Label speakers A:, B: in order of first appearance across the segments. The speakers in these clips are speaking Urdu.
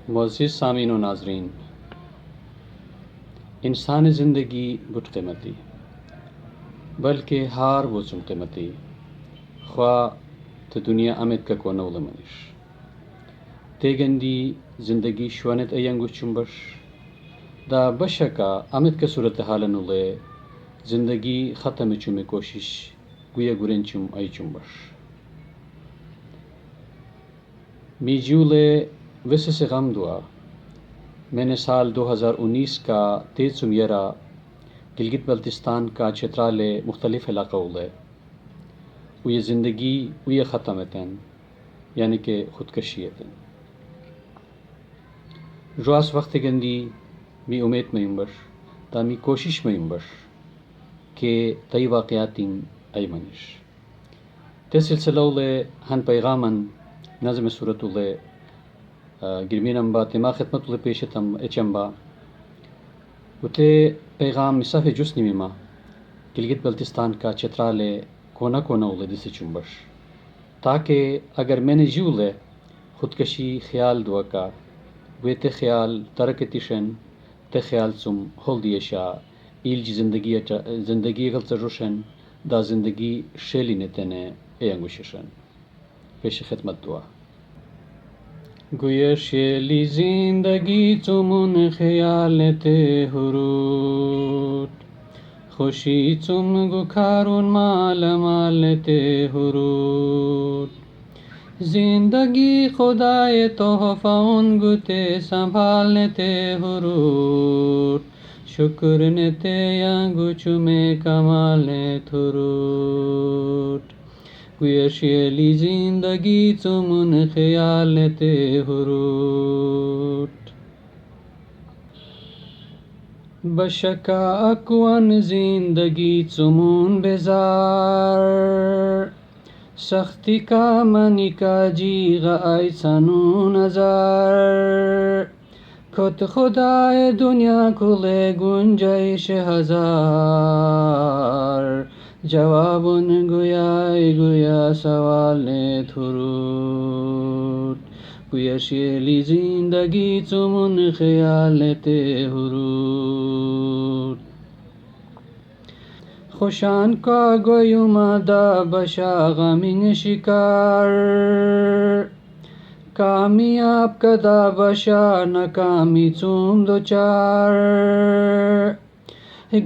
A: معزز سامعین و ناظرین، انسان زندگی بٹ قیمتی بلکہ ہار وچم قیمتی خواہ تو دنیا امت کا کو نول منش تیگندی زندگی شوانت اینگو چمبش دا بشکا امت کا صورتحال نولے زندگی ختم چوم کوشش گویا گرین چم ای چمبش می جولے ویسے سے غم دعا میں نے سال 2019 کا 13 گلگت بلتستان کا چھترالے مختلف علاقوں لے وہ یہ زندگی وہ یہ ختم تن یعنی کہ خودکشی تن رواس وقت گندی می امید میں بش تا می کوشش میں بش کہ تئی واقعاتی ای منش تے سلسلہ لے ہن پیغامن نظم صورت لے گرمین امبا تما خدمت لے پیشتم اچمبا وتے پیغام مصاف جسنی میما گلگت بلتستان کا چھترالے کونا کونا لے دسی چمبش تاکہ اگر میں نے جو لے خودکشی خیال دعا کا وہ تے خیال ترک تشن تے خیال سم ہول دیشا ایل جی زندگی غلط روشن دا زندگی شیلی نتنے اینگوششن پیش خدمت دعا گویا شیلی زندگی چمون خیال تے حرود خوشی چم گو کارون مال مال تے حرود زندگی خدای تحفہ ان گتے سنبھالنے تے حرود شکر نتے ینگو چمے کمال تھرود گویا شیلی زندگی چمون خیال تے حرود بشکا اکوان زندگی چمون بیزار سختی کا منی کا جیغ ای سنو نظر خود خدای دنیا کھلے گنجائش ہزار جوابن گویا سوال تھرود گویا شیلی زندگی چمون خیال تے حرود خوشان کا گویما دا بشا غمین شکار کامیاب کدا بشا ناکامی چوم دو چار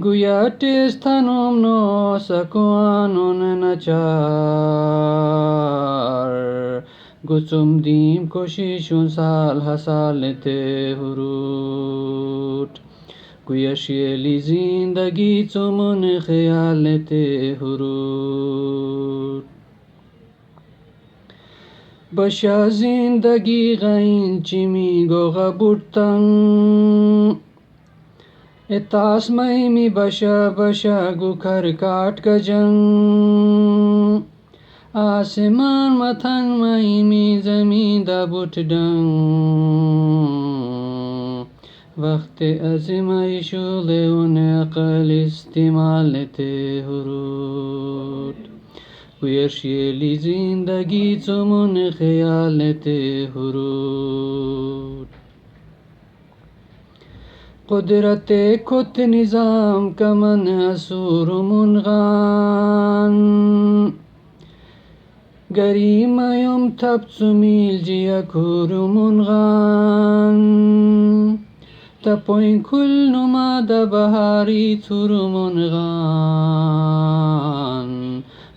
A: گویا ٹیس تھنوم نو سکوانون نچار گچم دیم کوششون سال حسال تے حرود گویا شیلی زندگی چمون خیال تے حرود بشا زندگی غین چمی گو غبورتن اتاس مہمی بشا گو کھر کاٹ گجن آسمان متھن مہمی زمین دا بوٹ ڈن وقت ازمائشو لے ان عقل استعمال تے حرود گویا شیلی زندگی چمون خیال تے حرود قدرت کت نظام کمن اسور منغان گریم یم تب چمیل جیا کور منغان تپوین کل نما دا بہاری تھر منغان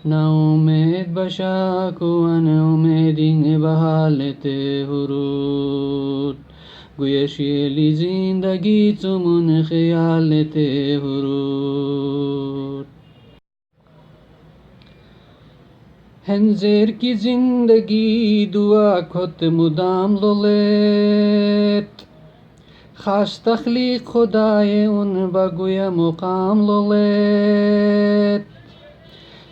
A: نا امید بشا کوان امیدین بحال تے حرود گویا شیلی زندگی چمون خیال تے حرود ہنزیر کی زندگی دعا کھت مدام لولیت خاص تخلیق خدای ان بگویا مقام لولیت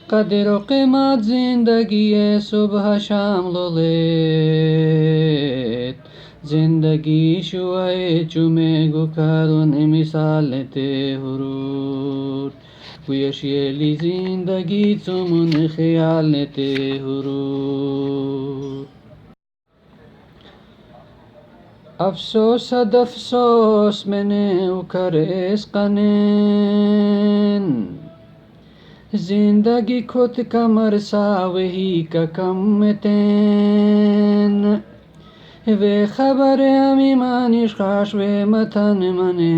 A: قدر و قیمت زندگی صبح شام لولیت زندگی شوئے چمے گو کارون مثال تے حرود گویا شیلی زندگی چمون خیال تے حرود افسوس اد افسوس میں نے کرس قنن زندگی خود کا مرسا وہی کا کمتن و خبر امی مانیش خاش و متن منن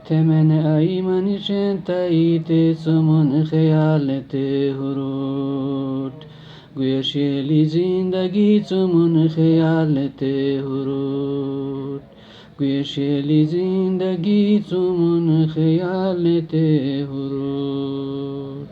A: تمن ای منیشن تایت سمون خیالت هرود گوشیلی زندگی سمون خیالت هرود گوشیلی زندگی سمون خیالت هرود